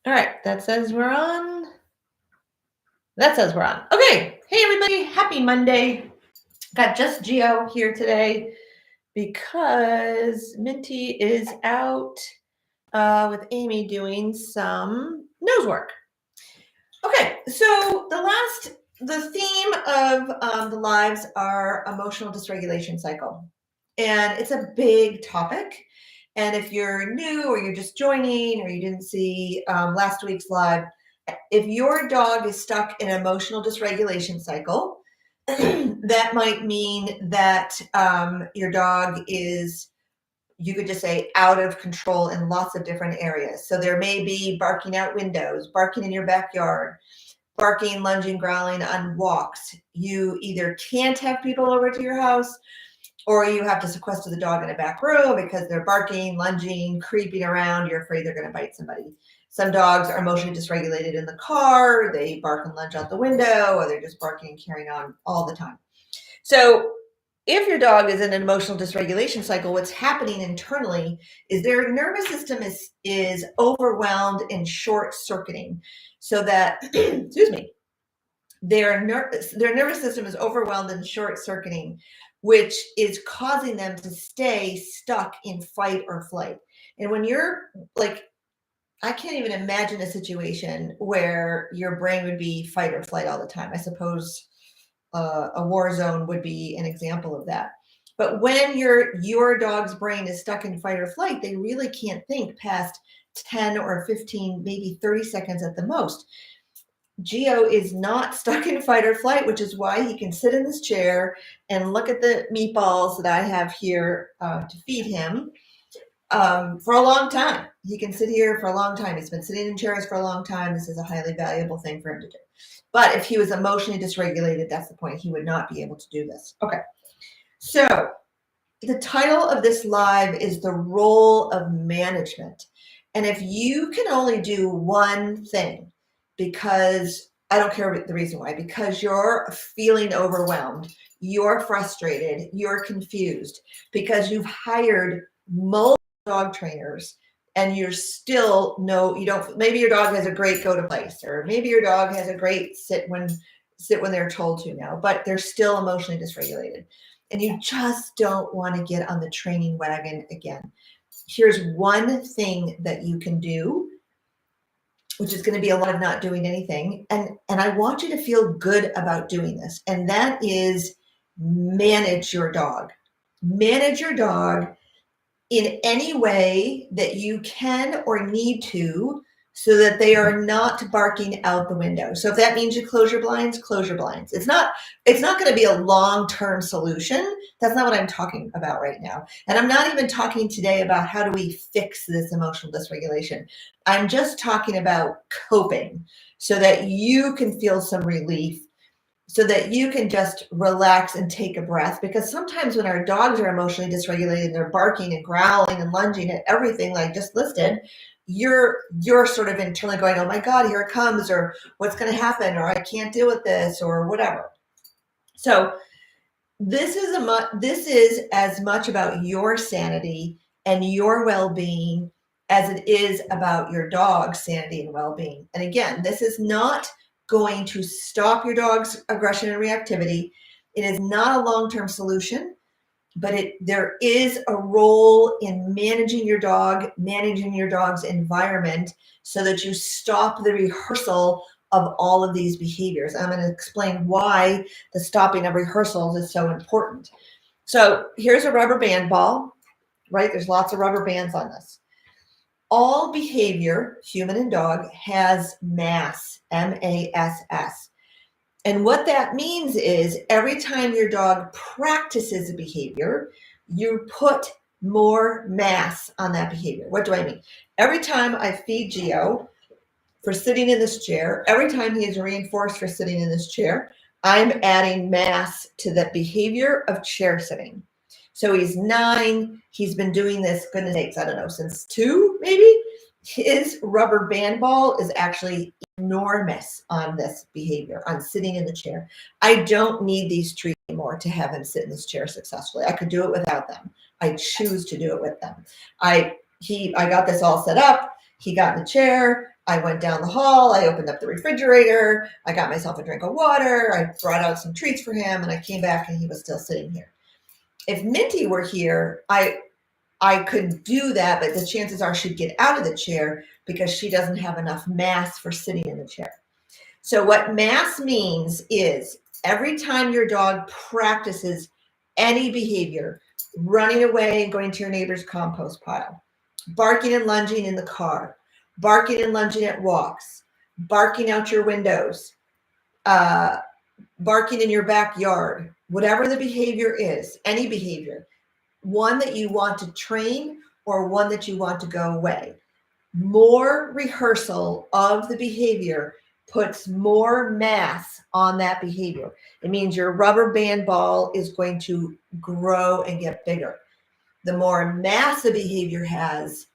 All right, that says we're on. That says we're on. Okay, hey everybody, happy Monday. Got just Geo here today because Minty is out with Amy doing some nose work. Okay, so the theme of the lives are emotional dysregulation cycle. And it's a big topic. And if you're new or you're just joining or you didn't see last week's live, if your dog is stuck in an emotional dysregulation cycle, that might mean that your dog is, you could just say, out of control in lots of different areas. So there may be barking out windows, barking in your backyard, barking, lunging, growling on walks. You either can't have people over to your house, or you have to sequester the dog in a back room because they're barking, lunging, creeping around. You're afraid they're going to bite somebody. Some dogs are emotionally dysregulated in the car. They bark and lunge out the window, or they're just barking and carrying on all the time. So if your dog is in an emotional dysregulation cycle, what's happening internally is their nervous system is overwhelmed and short-circuiting, so that, excuse me, their nervous system is overwhelmed and short-circuiting, which is causing them to stay stuck in fight or flight. And when you're like, I can't even imagine a situation where your brain would be fight or flight all the time. I suppose a war zone would be an example of that. But when your dog's brain is stuck in fight or flight, they really can't think past 10 or 15, maybe 30 seconds at the most. Geo is not stuck in fight or flight, which is why he can sit in this chair and look at the meatballs that I have here to feed him for a long time. He can sit here for a long time. He's been sitting in chairs for a long time. This is a highly valuable thing for him to do. But if he was emotionally dysregulated, that's the point. He would not be able to do this. Okay. So the title of this live is The Role of Management. And if you can only do one thing, because I don't care the reason why, because you're feeling overwhelmed, you're frustrated, you're confused, because you've hired multiple dog trainers and you're still maybe your dog has a great go to place, or maybe your dog has a great sit when they're told to now, but they're still emotionally dysregulated. And you just don't want to get on the training wagon again. Here's one thing that you can do, which is going to be a lot of not doing anything. And I want you to feel good about doing this. And that is manage your dog. Manage your dog in any way that you can or need to, so that they are not barking out the window. So if that means you close your blinds, close your blinds. It's not going to be a long-term solution. That's not what I'm talking about right now. And I'm not even talking today about how do we fix this emotional dysregulation. I'm just talking about coping so that you can feel some relief, so that you can just relax and take a breath. Because sometimes when our dogs are emotionally dysregulated, they're barking and growling and lunging at everything like just listed, you're sort of internally going, oh my God, here it comes, or what's going to happen, or I can't deal with this, or whatever. So this is as much about your sanity and your well-being as it is about your dog's sanity and well-being. And again, this is not going to stop your dog's aggression and reactivity. It is not a long-term solution, but there is a role in managing your dog's environment, so that you stop the rehearsal of all of these behaviors. I'm going to explain why the stopping of rehearsals is so important. So here's a rubber band ball, right? There's lots of rubber bands on this. All behavior, human and dog, has mass, M-A-S-S. And what that means is every time your dog practices a behavior, you put more mass on that behavior. What do I mean? Every time I feed Geo for sitting in this chair, every time he is reinforced for sitting in this chair, I'm adding mass to the behavior of chair sitting. So he's 9. He's been doing this, goodness sakes, I don't know, since 2 maybe. His rubber band ball is actually enormous on this behavior, on sitting in the chair. I don't need these treats anymore to have him sit in this chair successfully. I could do it without them. I choose to do it with them. I got this all set up. He got in the chair. I went down the hall. I opened up the refrigerator. I got myself a drink of water. I brought out some treats for him, and I came back and he was still sitting here. If Minty were here, I could do that, but the chances are she'd get out of the chair because she doesn't have enough mass for sitting in the chair. So what mass means is every time your dog practices any behavior, running away and going to your neighbor's compost pile, barking and lunging in the car, barking and lunging at walks, barking out your windows, barking in your backyard, whatever the behavior is, any behavior, one that you want to train or one that you want to go away. More rehearsal of the behavior puts more mass on that behavior. It means your rubber band ball is going to grow and get bigger. The more mass a behavior has,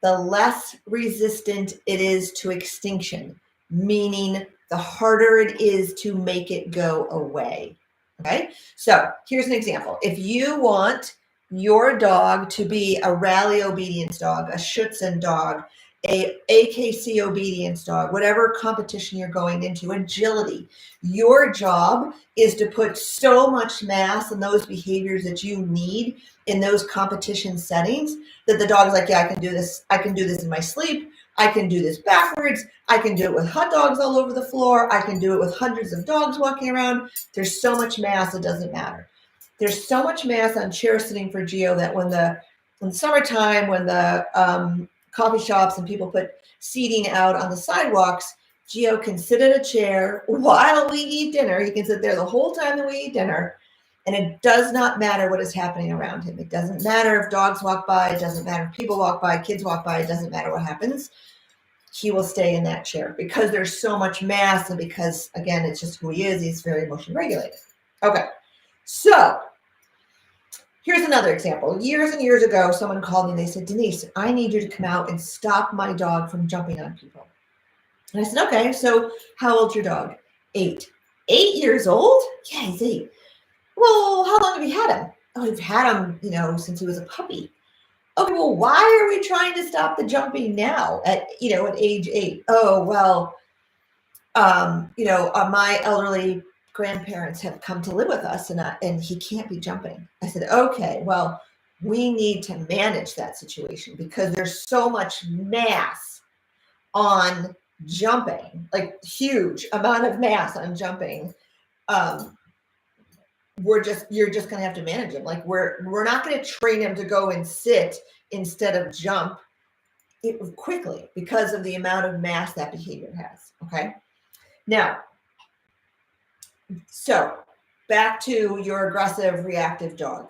the less resistant it is to extinction, meaning the harder it is to make it go away. Okay, so here's an example. If you want your dog to be a rally obedience dog, a Schutzhund dog, a AKC obedience dog, whatever competition you're going into, agility, your job is to put so much mass in those behaviors that you need in those competition settings that the dog's like, yeah, I can do this. I can do this in my sleep. I can do this backwards. I can do it with hot dogs all over the floor. I can do it with hundreds of dogs walking around. There's so much mass, it doesn't matter. There's so much mass on chair sitting for Geo that in summertime, when the coffee shops and people put seating out on the sidewalks, Geo can sit in a chair while we eat dinner. He can sit there the whole time that we eat dinner. And it does not matter what is happening around him. It doesn't matter if dogs walk by. It doesn't matter if people walk by, kids walk by. It doesn't matter what happens. He will stay in that chair because there's so much mass and because, again, it's just who he is. He's very emotion regulated. Okay, so here's another example. Years and years ago, someone called me and they said, Denise, I need you to come out and stop my dog from jumping on people. And I said, okay, so how old's your dog? 8. 8 years old? Yeah, he's 8. Well, how long have you had him? Oh, we've had him, since he was a puppy. Okay, well, why are we trying to stop the jumping now at age 8? Oh, well, my elderly grandparents have come to live with us and he can't be jumping. I said, okay, well, we need to manage that situation because there's so much mass on jumping, like huge amount of mass on jumping. You're just going to have to manage him. Like we're not going to train him to go and sit instead of jump quickly because of the amount of mass that behavior has. Okay. Now, so back to your aggressive reactive dog.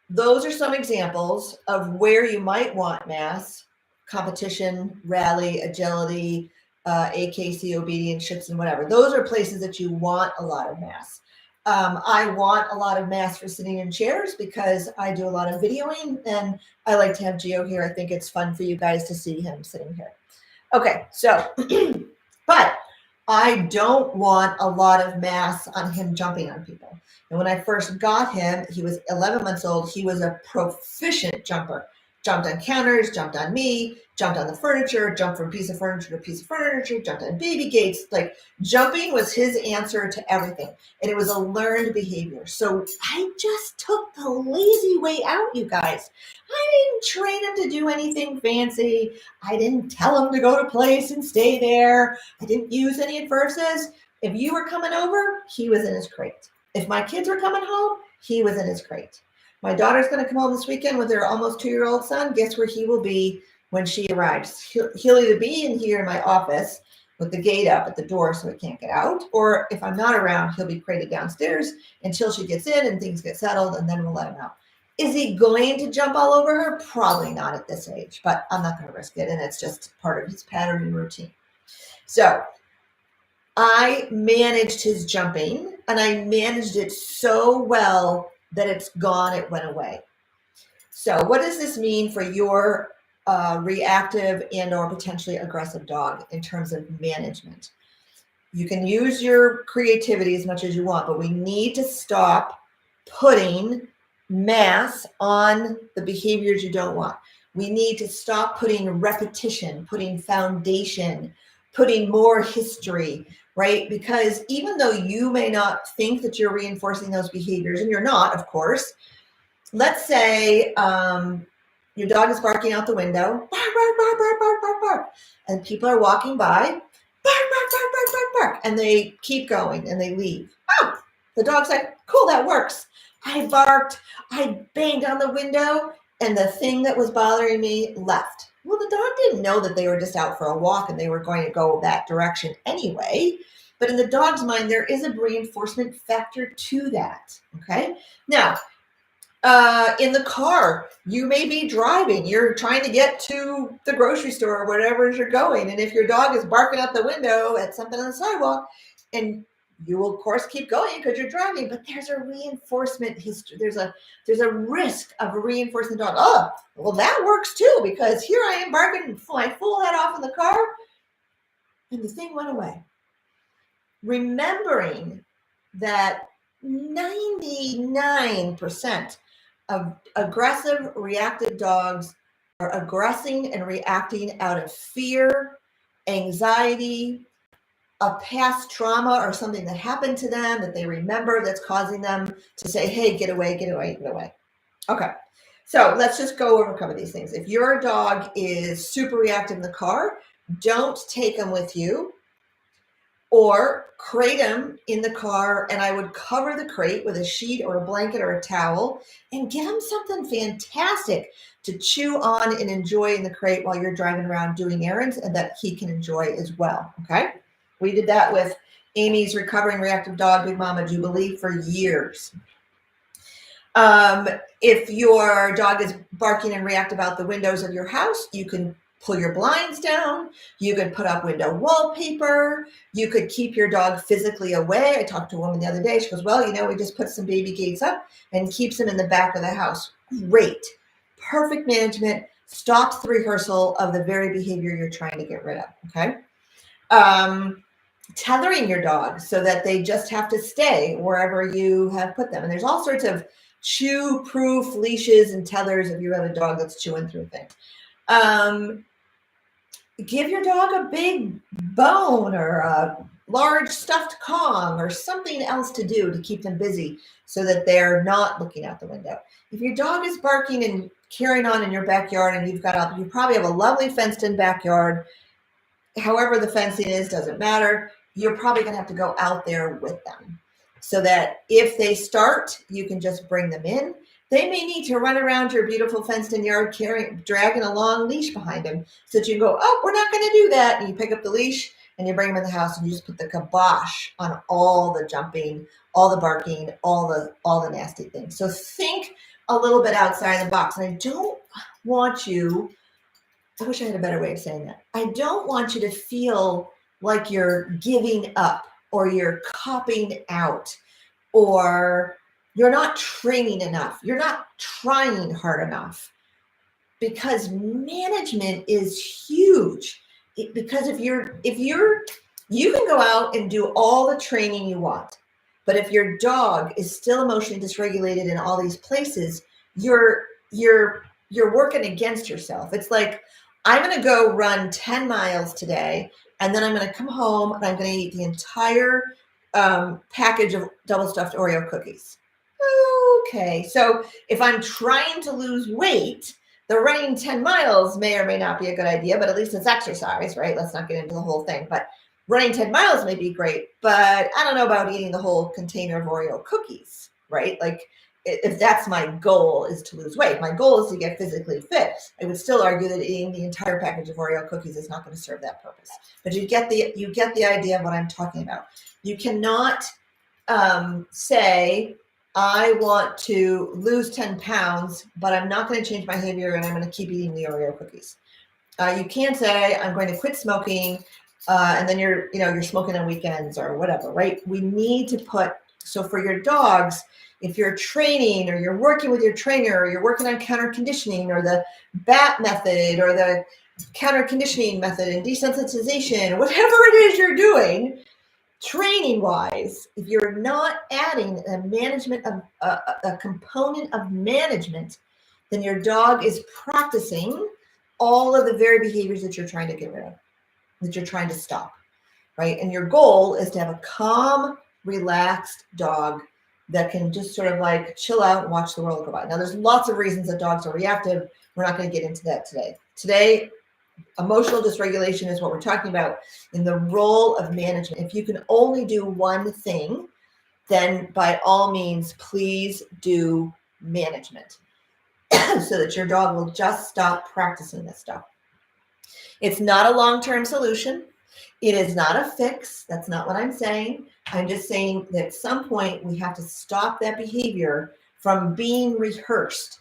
Those are some examples of where you might want mass: competition, rally, agility, AKC, obedience, Schutzhund, whatever. Those are places that you want a lot of mass. I want a lot of mass for sitting in chairs because I do a lot of videoing and I like to have Geo here. I think it's fun for you guys to see him sitting here. Okay, so, but I don't want a lot of mass on him jumping on people. And when I first got him, he was 11 months old. He was a proficient jumper. Jumped on counters, jumped on me, jumped on the furniture, jumped from piece of furniture to piece of furniture, jumped on baby gates. Like jumping was his answer to everything. And it was a learned behavior. So I just took the lazy way out, you guys. I didn't train him to do anything fancy. I didn't tell him to go to place and stay there. I didn't use any adversives. If you were coming over, he was in his crate. If my kids were coming home, he was in his crate. My daughter's going to come home this weekend with her almost 2-year-old son. Guess where he will be when she arrives? He'll either be in here in my office with the gate up at the door so he can't get out, or if I'm not around, he'll be crated downstairs until she gets in and things get settled, and then we'll let him out. Is he going to jump all over her? Probably not at this age, but I'm not going to risk it, and it's just part of his pattern and routine. So I managed his jumping, and I managed it so well that it's gone, it went away. So what does this mean for your reactive and or potentially aggressive dog in terms of management? You can use your creativity as much as you want, but we need to stop putting mass on the behaviors you don't want. We need to stop putting repetition, putting foundation, putting more history, right? Because even though you may not think that you're reinforcing those behaviors, and you're not, of course, let's say your dog is barking out the window, bark, bark, bark, bark, bark, bark, bark, and people are walking by, bark, bark, bark, bark, bark, bark, and they keep going and they leave. Oh, the dog's like, cool, that works. I barked, I banged on the window, and the thing that was bothering me left. Well, the dog didn't know that they were just out for a walk and they were going to go that direction anyway. But in the dog's mind, there is a reinforcement factor to that. Okay. Now, in the car, you may be driving, you're trying to get to the grocery store or whatever it is you're going. And if your dog is barking out the window at something on the sidewalk, and you will of course keep going because you're driving, but there's a reinforcement history. There's a risk of reinforcing the dog. Oh, well, that works too, because here I am barking my full head off in the car, and the thing went away. Remembering that 99% of aggressive, reactive dogs are aggressing and reacting out of fear, anxiety, a past trauma or something that happened to them that they remember that's causing them to say, hey, get away, get away, get away. Okay, so let's just go over a couple of these things. If your dog is super reactive in the car, don't take them with you, or crate them in the car, and I would cover the crate with a sheet or a blanket or a towel and give him something fantastic to chew on and enjoy in the crate while you're driving around doing errands, and that he can enjoy as well. Okay, we did that with Amy's recovering reactive dog, Big Mama Jubilee, for years. If your dog is barking and reactive out the windows of your house, you can pull your blinds down. You could put up window wallpaper. You could keep your dog physically away. I talked to a woman the other day. She goes, well, we just put some baby gates up and keeps them in the back of the house. Great. Perfect management. Stops the rehearsal of the very behavior you're trying to get rid of. Okay. Tethering your dog so that they just have to stay wherever you have put them. And there's all sorts of chew-proof leashes and tethers if you have a dog that's chewing through things. Give your dog a big bone or a large stuffed Kong or something else to do to keep them busy so that they're not looking out the window. If your dog is barking and carrying on in your backyard and you probably have a lovely fenced-in backyard, however the fencing is, doesn't matter. You're probably going to have to go out there with them so that if they start, you can just bring them in. They may need to run around your beautiful fenced-in yard dragging a long leash behind them so that you can go, oh, we're not going to do that. And you pick up the leash and you bring them in the house and you just put the kibosh on all the jumping, all the barking, all the nasty things. So think a little bit outside the box. And I wish I had a better way of saying that. I don't want you to feel like you're giving up or you're copping out or you're not training enough. You're not trying hard enough, because management is huge. Because if you can go out and do all the training you want, but if your dog is still emotionally dysregulated in all these places, you're working against yourself. It's like, I'm going to go run 10 miles today, and then I'm going to come home and I'm going to eat the entire package of double stuffed Oreo cookies. Okay, so if I'm trying to lose weight, the running 10 miles may or may not be a good idea, but at least it's exercise, right? Let's not get into the whole thing. But running 10 miles may be great, but I don't know about eating the whole container of Oreo cookies, right? Like, if that's my goal, is to lose weight. My goal is to get physically fit. I would still argue that eating the entire package of Oreo cookies is not going to serve that purpose. But you get the idea of what I'm talking about. You cannot say, I want to lose 10 pounds, but I'm not going to change my behavior and I'm going to keep eating the Oreo cookies. You can't say, I'm going to quit smoking, and then you're smoking on weekends or whatever, right? We need to so for your dogs, if you're training or you're working with your trainer or you're working on counter conditioning or the BAT method or the counter conditioning method and desensitization, whatever it is you're doing, training wise, if you're not adding a management of a component of management, then your dog is practicing all of the very behaviors that you're trying to get rid of, that you're trying to stop, right? And your goal is to have a calm, relaxed dog that can just sort of like chill out and watch the world go by. Now, there's lots of reasons that dogs are reactive. We're not going to get into that today. Today, emotional dysregulation is what we're talking about in the role of management. If you can only do one thing, then by all means, please do management so that your dog will just stop practicing this stuff. It's not a long-term solution. It is not a fix. That's not what I'm saying. I'm just saying that at some point we have to stop that behavior from being rehearsed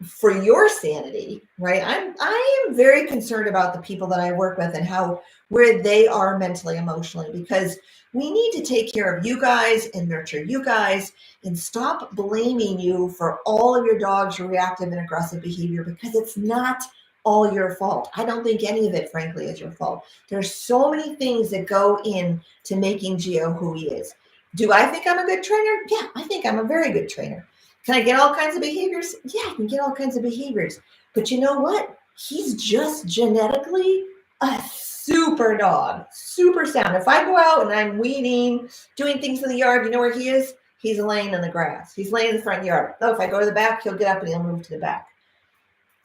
for your sanity, right? I am very concerned about the people that I work with and where they are mentally, emotionally, because we need to take care of you guys and nurture you guys and stop blaming you for all of your dog's reactive and aggressive behavior, because it's not all your fault. I don't think any of it, frankly, is your fault. There's so many things that go in to making Geo who he is. Do I think I'm a good trainer? Yeah, I think I'm a very good trainer. Can I get all kinds of behaviors? Yeah, I can get all kinds of behaviors. But you know what? He's just genetically a super dog, super sound. If I go out and I'm weeding, doing things in the yard, you know where he is? He's laying in the grass. He's laying in the front yard. Oh, if I go to the back, he'll get up and he'll move to the back.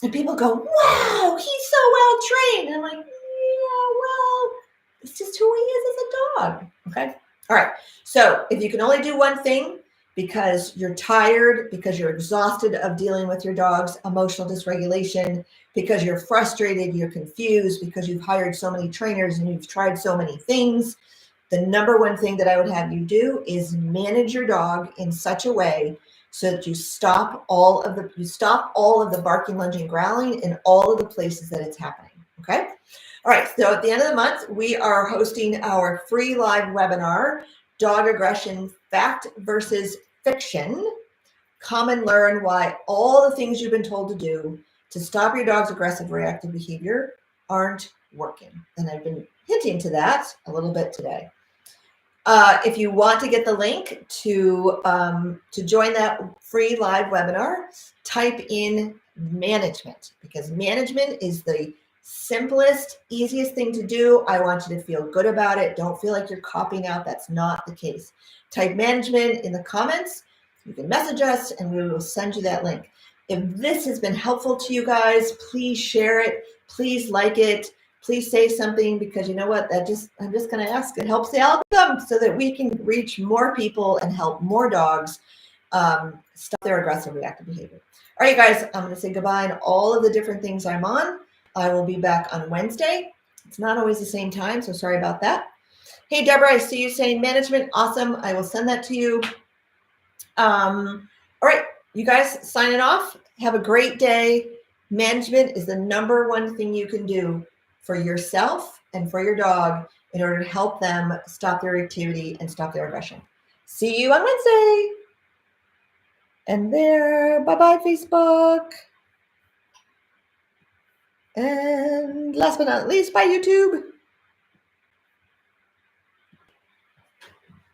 And people go, wow, he's so well trained. And I'm like, yeah, well, it's just who he is as a dog. Okay. All right. So if you can only do one thing because you're tired, because you're exhausted of dealing with your dog's emotional dysregulation, because you're frustrated, you're confused, because you've hired so many trainers and you've tried so many things, the number one thing that I would have you do is manage your dog in such a way so that you stop all of the barking, lunging, growling in all of the places that it's happening. Okay. All right. So at the end of the month, we are hosting our free live webinar, Dog Aggression, Fact versus Fiction. Come and learn why all the things you've been told to do to stop your dog's aggressive reactive behavior aren't working. And I've been hinting to that a little bit today. If you want to get the link to join that free live webinar, type in management, because management is the simplest, easiest thing to do. I want you to feel good about it. Don't feel like you're copying out. That's not the case. Type management in the comments. You can message us and we will send you that link. If this has been helpful to you guys, please share it. Please like it. Please say something, because you know what? I'm just going to ask. It helps the algorithm so that we can reach more people and help more dogs stop their aggressive reactive behavior. All right, guys, I'm going to say goodbye on all of the different things I'm on. I will be back on Wednesday. It's not always the same time, so sorry about that. Hey, Deborah, I see you saying management. Awesome. I will send that to you. All right, you guys, signing off. Have a great day. Management is the number one thing you can do for yourself and for your dog in order to help them stop their activity and stop their aggression. See you on Wednesday. And there, bye-bye, Facebook. And last but not least, bye, YouTube.